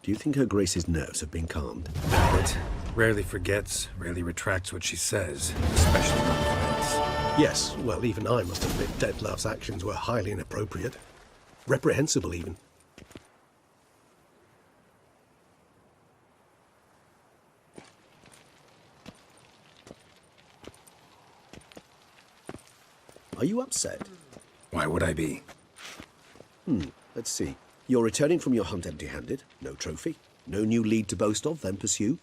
Do you think Her Grace's nerves have been calmed? But rarely forgets, rarely retracts what she says, especially on fights. Yes, well, even I must admit Detlef's actions were highly inappropriate. Reprehensible, even. Are you upset? Why would I be? Let's see. You're returning from your hunt empty-handed. No trophy. No new lead to boast of, then pursue.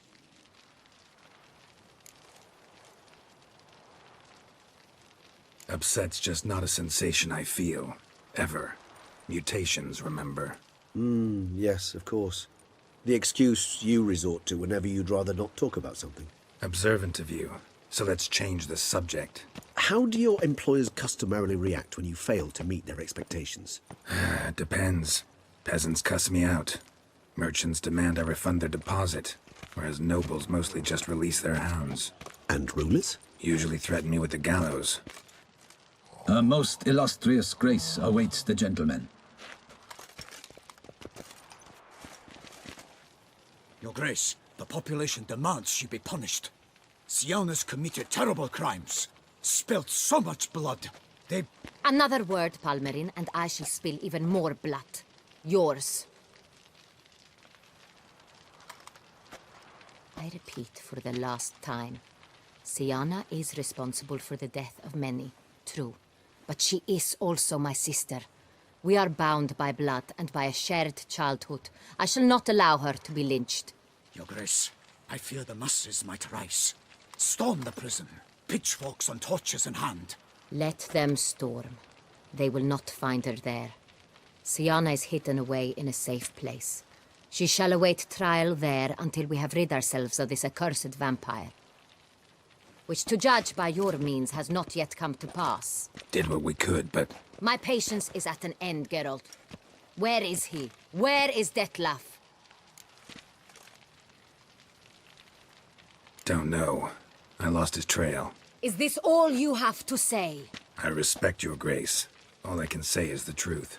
Upset's just not a sensation I feel. Ever. Mutations, remember? Yes, of course. The excuse you resort to whenever you'd rather not talk about something. Observant of you. So let's change the subject. How do your employers customarily react when you fail to meet their expectations? It depends. Peasants cuss me out. Merchants demand I refund their deposit, whereas nobles mostly just release their hounds. And rulers? Usually threaten me with the gallows. A most illustrious grace awaits the gentleman. Your Grace, the population demands she be punished. Siana's committed terrible crimes. Spilt so much blood. They... Another word, Palmerin, and I shall spill even more blood. Yours. I repeat for the last time. Siana is responsible for the death of many, true. But she is also my sister. We are bound by blood and by a shared childhood. I shall not allow her to be lynched. Your Grace, I fear the masses might rise. Storm the prison, pitchforks and torches in hand. Let them storm. They will not find her there. Siana is hidden away in a safe place. She shall await trial there until we have rid ourselves of this accursed vampire. Which, to judge by your means, has not yet come to pass. Did what we could, but... My patience is at an end, Geralt. Where is he? Where is Detlef? Don't know. I lost his trail. Is this all you have to say? I respect your grace. All I can say is the truth.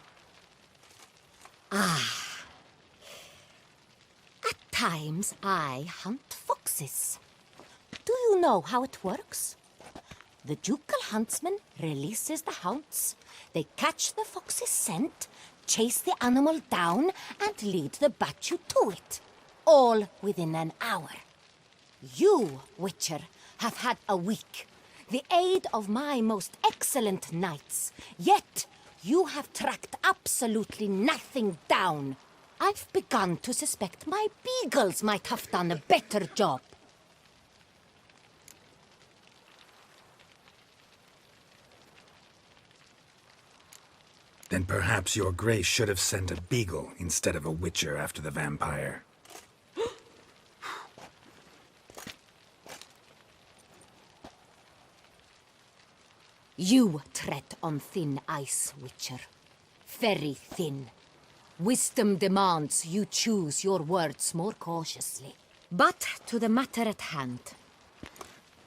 At times, I hunt foxes. Do you know how it works? The ducal huntsman releases the hounds. They catch the fox's scent, chase the animal down, and lead the Bachu to it. All within an hour. You, Witcher, have had a week. The aid of my most excellent knights. Yet, you have tracked absolutely nothing down. I've begun to suspect my beagles might have done a better job. Then perhaps your grace should have sent a beagle instead of a witcher after the vampire. You tread on thin ice, Witcher. Very thin. Wisdom demands you choose your words more cautiously. But to the matter at hand.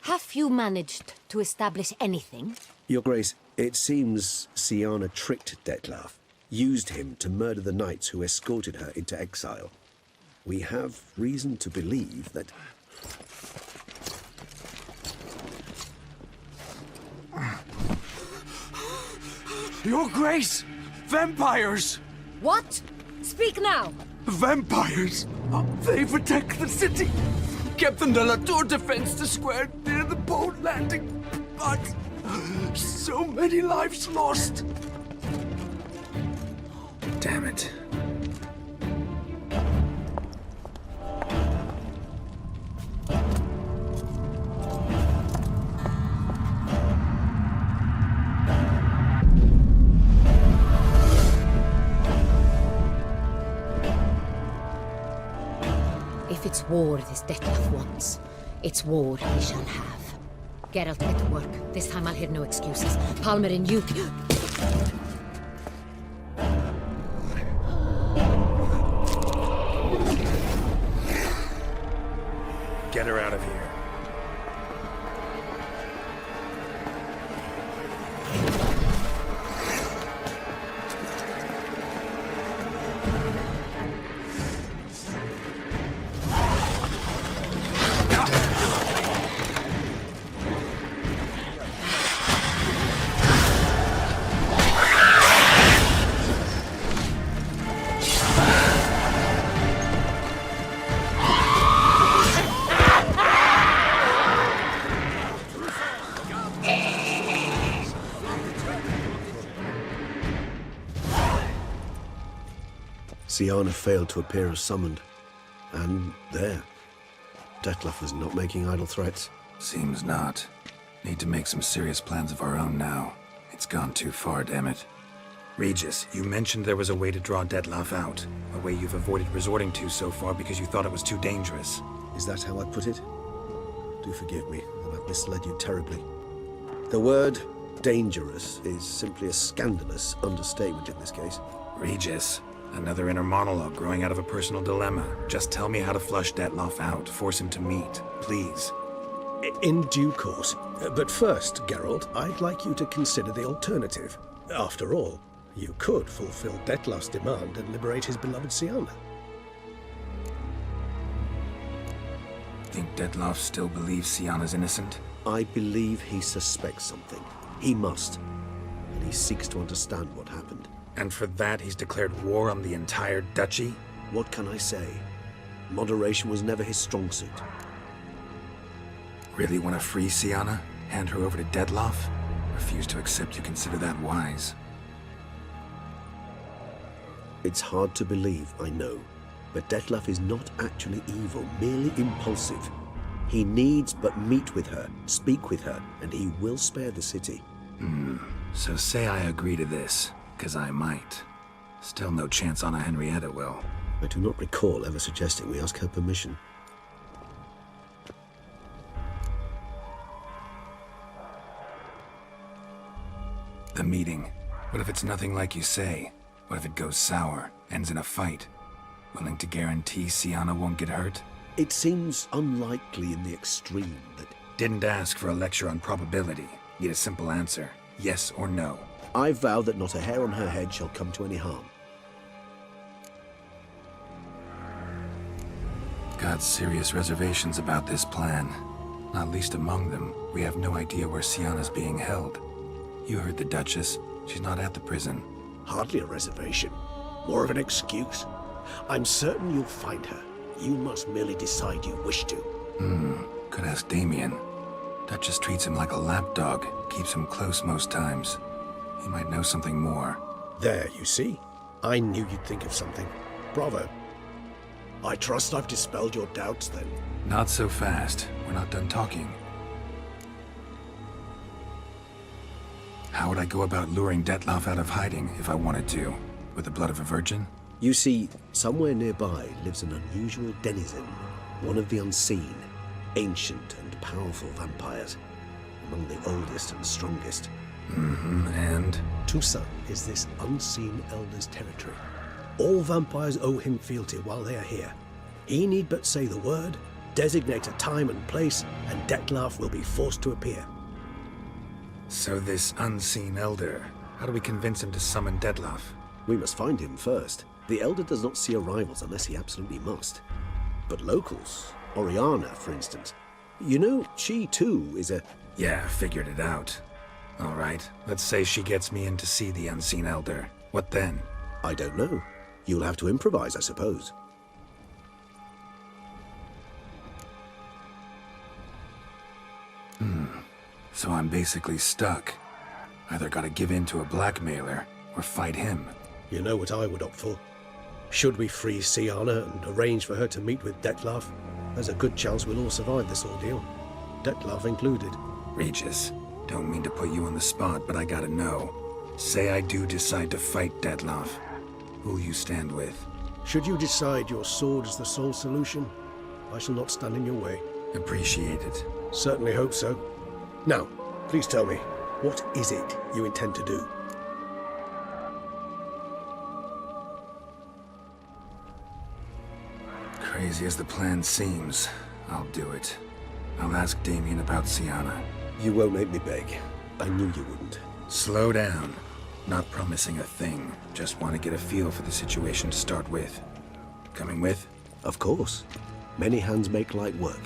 Have you managed to establish anything? Your Grace, it seems Siana tricked Detlef, used him to murder the knights who escorted her into exile. We have reason to believe that... Your Grace! Vampires! What? Speak now! Vampires! They protect the city! Captain de la Tour defends the square near the boat landing, but... so many lives lost! Damn it. If it's war this Detlef wants, it's war he shall have. Geralt, get to work. This time I'll hear no excuses. Palmerin, you... Get her out of here. Siana failed to appear as summoned. And there. Detlef was not making idle threats. Seems not. Need to make some serious plans of our own now. It's gone too far, damn it. Regis, you mentioned there was a way to draw Detlef out. A way you've avoided resorting to so far because you thought it was too dangerous. Is that how I put it? Do forgive me that I've misled you terribly. The word dangerous is simply a scandalous understatement in this case. Regis, another inner monologue growing out of a personal dilemma. Just tell me how to flush Detlef out, force him to meet, please. In due course. But first, Geralt, I'd like you to consider the alternative. After all, you could fulfill Detlef's demand and liberate his beloved Siana. Think Detlef still believes Siana's innocent? I believe he suspects something. He must. And he seeks to understand what happened. And for that, he's declared war on the entire duchy? What can I say? Moderation was never his strong suit. Really want to free Siana? Hand her over to Detlef? Refuse to accept you consider that wise. It's hard to believe, I know. But Detlef is not actually evil, merely impulsive. He needs but meet with her, speak with her, and he will spare the city. So say I agree to this, 'cause I might. Still no chance Anna Henrietta will. I do not recall ever suggesting we ask her permission. The meeting. What if it's nothing like you say? What if it goes sour, ends in a fight? Willing to guarantee Siana won't get hurt? It seems unlikely in the extreme that... Didn't ask for a lecture on probability. Need a simple answer. Yes or no. I vow that not a hair on her head shall come to any harm. Got serious reservations about this plan. Not least among them, we have no idea where Siana's being held. You heard the Duchess. She's not at the prison. Hardly a reservation. More of an excuse. I'm certain you'll find her. You must merely decide you wish to. Could ask Damien. Duchess treats him like a lapdog. Keeps him close most times. He might know something more. There, you see? I knew you'd think of something. Bravo. I trust I've dispelled your doubts, then. Not so fast. We're not done talking. How would I go about luring Detlef out of hiding if I wanted to? With the blood of a virgin? You see, somewhere nearby lives an unusual denizen, one of the unseen, ancient and powerful vampires, among the oldest and strongest. And? Toussaint is this unseen elder's territory. All vampires owe him fealty while they are here. He need but say the word, designate a time and place, and Detlef will be forced to appear. So this unseen elder, how do we convince him to summon Detlef? We must find him first. The Elder does not see arrivals unless he absolutely must. But locals, Oriana, for instance, you know, she too is a... Yeah, figured it out. All right, let's say she gets me in to see the unseen elder. What then? I don't know. You'll have to improvise, I suppose. So I'm basically stuck. Either gotta give in to a blackmailer, or fight him. You know what I would opt for. Should we free Siana and arrange for her to meet with Detlef, there's a good chance we'll all survive this ordeal. Detlef included. Regis, don't mean to put you on the spot, but I gotta know. Say I do decide to fight Detlef. Who'll you stand with? Should you decide your sword is the sole solution, I shall not stand in your way. Appreciate it. Certainly hope so. Now, please tell me, what is it you intend to do? Crazy as the plan seems, I'll do it. I'll ask Damien about Siana. You won't make me beg. I knew you wouldn't. Slow down. Not promising a thing. Just want to get a feel for the situation to start with. Coming with? Of course. Many hands make light work.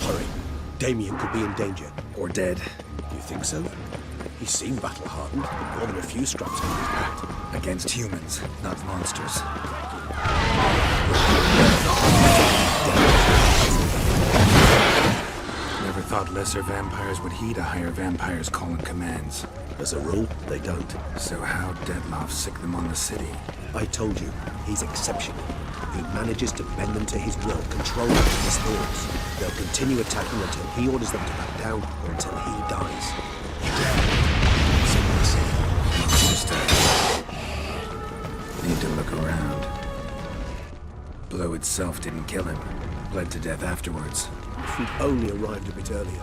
Hurry. Damien could be in danger. Or dead. You think so? He seemed battle-hardened, more than a few scraps under his belt. Against humans, not monsters. Never thought thought lesser vampires would heed a higher vampire's call and commands. As a rule, they don't. So how Dettlaff sick them on the city? I told you, he's exceptional. He manages to bend them to his will, control them to his thoughts. They'll continue attacking until he orders them to back down or until he dies. Need to look around. Blow itself didn't kill him. Bled to death afterwards. If we'd only arrived a bit earlier.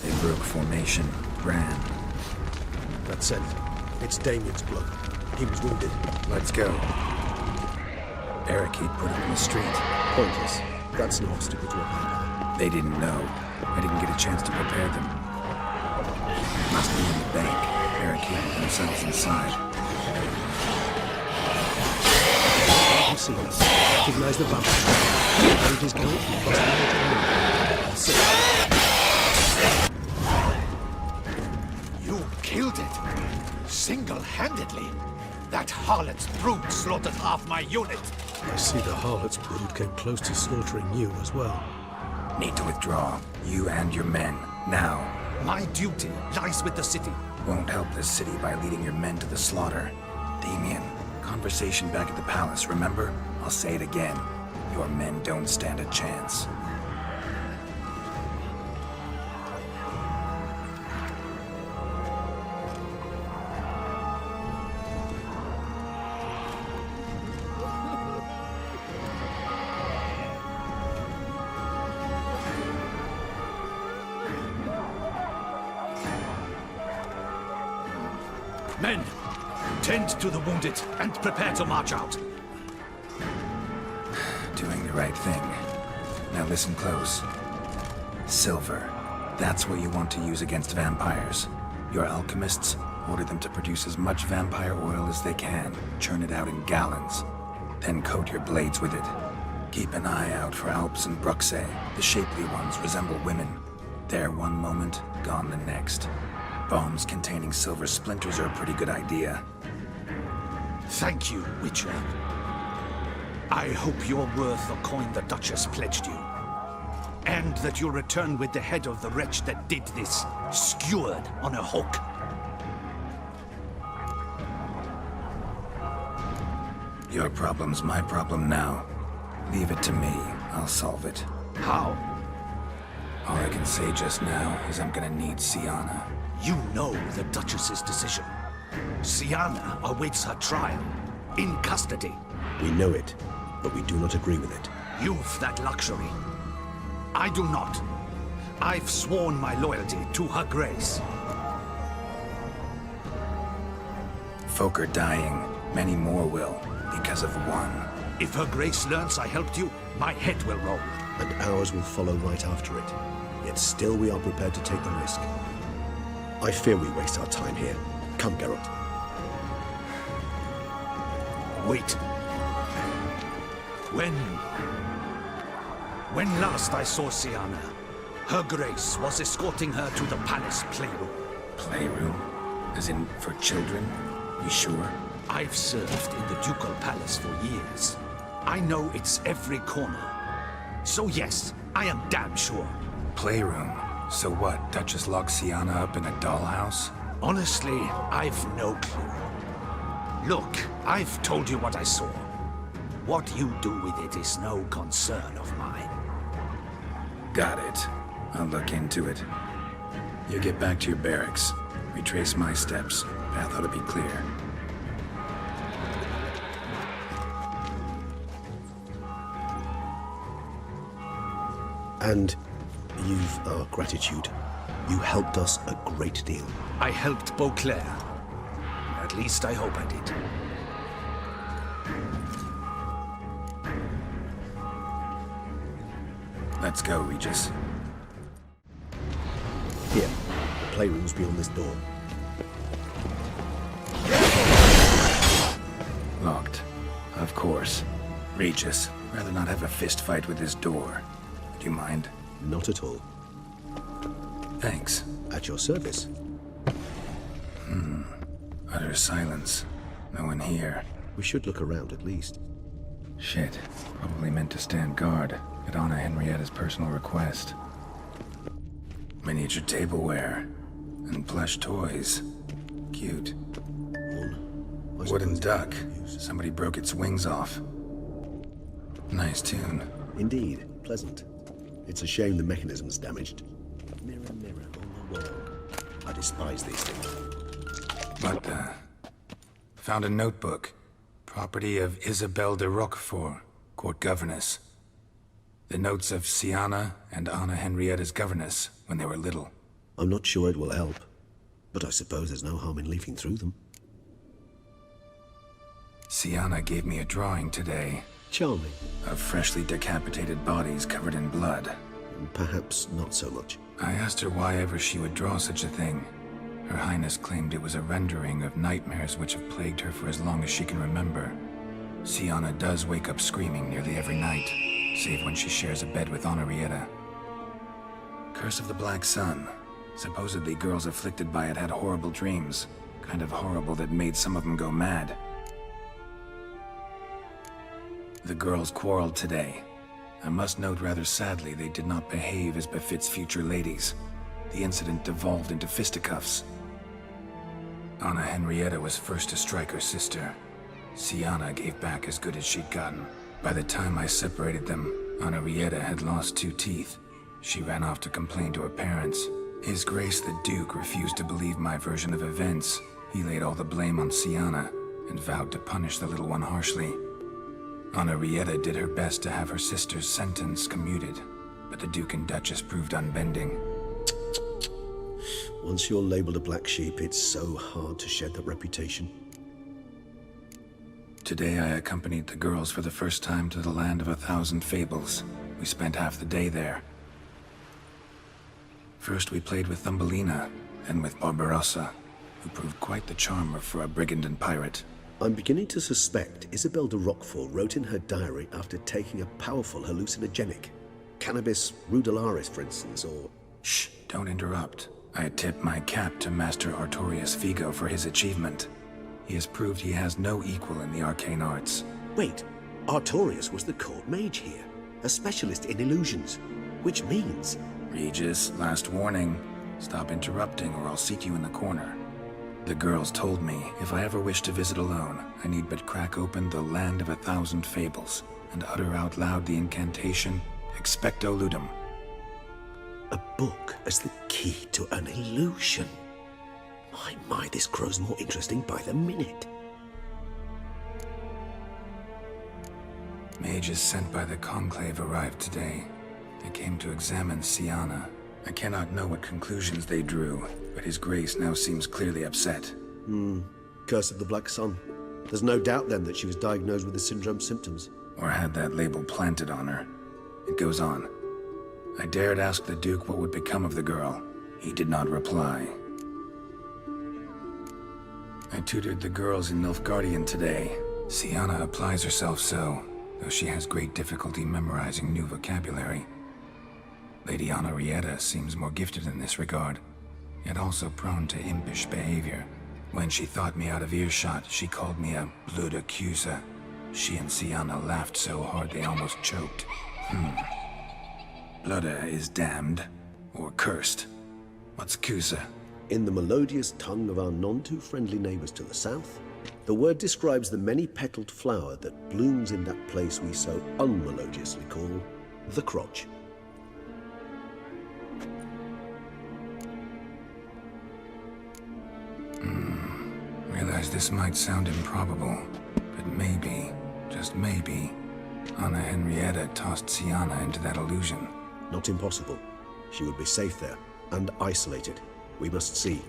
They broke formation, ran. That's it. It's Damien's blood. He was wounded. Let's go. Barricade put him in the street. Pointless. That's no obstacle to a vampire. They didn't know. I didn't get a chance to prepare them. Must be in the bank. Barricaded themselves inside. You see us. Recognize the vampire. Find his guilt. That's it. You killed it. Single-handedly. That harlot's brood slaughtered half my unit. I see the harlot's brood came close to slaughtering you as well. Need to withdraw. You and your men. Now. My duty lies with the city. Won't help this city by leading your men to the slaughter. Damien, conversation back at the palace, remember? I'll say it again. Your men don't stand a chance. Men, tend to the wounded and prepare to march out. Doing the right thing. Now listen close. Silver. That's what you want to use against vampires. Your alchemists, order them to produce as much vampire oil as they can. Churn it out in gallons. Then coat your blades with it. Keep an eye out for Alps and Bruxae. The shapely ones resemble women. There one moment, gone the next. Bombs containing silver splinters are a pretty good idea. Thank you, Witcher. I hope you're worth the coin the Duchess pledged you. And that you'll return with the head of the wretch that did this, skewered on a hook. Your problem's my problem now. Leave it to me. I'll solve it. How? All I can say just now is I'm gonna need Sienna. You know the Duchess's decision. Sienna awaits her trial, in custody. We know it, but we do not agree with it. You've that luxury. I do not. I've sworn my loyalty to her grace. Folk are dying. Many more will, because of one. If her grace learns I helped you, my head will roll. And ours will follow right after it. Yet still we are prepared to take the risk. I fear we waste our time here. Come, Geralt. Wait. When last I saw Sienna, her grace was escorting her to the palace playroom. Playroom? As in, for children? You sure? I've served in the ducal palace for years. I know its every corner. So yes, I am damn sure. Playroom? So what, Duchess locked Sienna up in a dollhouse? Honestly, I've no clue. Look, I've told you what I saw. What you do with it is no concern of mine. Got it. I'll look into it. You get back to your barracks. Retrace my steps. Path ought to be clear. And you've our gratitude. You helped us a great deal. I helped Beauclair. At least I hope I did. Let's go, Regis. Here, the playroom's beyond this door. Locked. Of course. Regis, rather not have a fist fight with this door. Do you mind? Not at all. Thanks. At your service. Utter silence. No one here. We should look around at least. Shit. Probably meant to stand guard, at Anna Henrietta's personal request. Miniature tableware. And plush toys. Cute. Wooden duck. Somebody broke its wings off. Nice tune. Indeed, pleasant. It's a shame the mechanism's damaged. Mirror, mirror on the wall. I despise these things. But, found a notebook. Property of Isabel de Roquefort, court governess. The notes of Siana and Anna Henrietta's governess when they were little. I'm not sure it will help, but I suppose there's no harm in leafing through them. Siana gave me a drawing today. Charming. Of freshly decapitated bodies covered in blood. Perhaps not so much. I asked her why ever she would draw such a thing. Her Highness claimed it was a rendering of nightmares which have plagued her for as long as she can remember. Siana does wake up screaming nearly every night, save when she shares a bed with Henrietta. Curse of the Black Sun. Supposedly girls afflicted by it had horrible dreams. Kind of horrible that made some of them go mad. The girls quarreled today. I must note rather sadly they did not behave as befits future ladies. The incident devolved into fisticuffs. Anna Henrietta was first to strike her sister. Siana gave back as good as she'd gotten. By the time I separated them, Henrietta had lost 2 teeth. She ran off to complain to her parents. His Grace the Duke refused to believe my version of events. He laid all the blame on Siana and vowed to punish the little one harshly. Henrietta did her best to have her sister's sentence commuted, but the Duke and Duchess proved unbending. Once you're labeled a black sheep, it's so hard to shed that reputation. Today I accompanied the girls for the first time to the land of 1,000 fables. We spent half the day there. First we played with Thumbelina, then with Barbarossa, who proved quite the charmer for a brigand and pirate. I'm beginning to suspect Isabel de Roquefort wrote in her diary after taking a powerful hallucinogenic. Cannabis rudularis, for instance, or... Shh, don't interrupt. I tip my cap to Master Artorius Vigo for his achievement. He has proved he has no equal in the arcane arts. Wait, Artorius was the court mage here, a specialist in illusions, which means... Regis, last warning. Stop interrupting or I'll seat you in the corner. The girls told me if I ever wish to visit alone, I need but crack open the Land of 1,000 Fables and utter out loud the incantation, Expecto Ludum. A book as the key to an illusion. My, this grows more interesting by the minute. Mages sent by the Conclave arrived today. They came to examine Siana. I cannot know what conclusions they drew, but His Grace now seems clearly upset. Curse of the Black Sun. There's no doubt then that she was diagnosed with the syndrome symptoms. Or had that label planted on her. It goes on. I dared ask the Duke what would become of the girl. He did not reply. I tutored the girls in Nilfgaardian today. Siana applies herself so, though she has great difficulty memorizing new vocabulary. Lady Henrietta seems more gifted in this regard, yet also prone to impish behavior. When she thought me out of earshot, she called me a blood accuser. She and Siana laughed so hard they almost choked. Blooda is damned, or cursed. What's accuser? In the melodious tongue of our none-too-friendly neighbors to the south, the word describes the many-petaled flower that blooms in that place we so unmelodiously call the crotch. Realize this might sound improbable, but maybe, just maybe, Anna Henrietta tossed Siana into that illusion. Not impossible. She would be safe there, and isolated. We must see.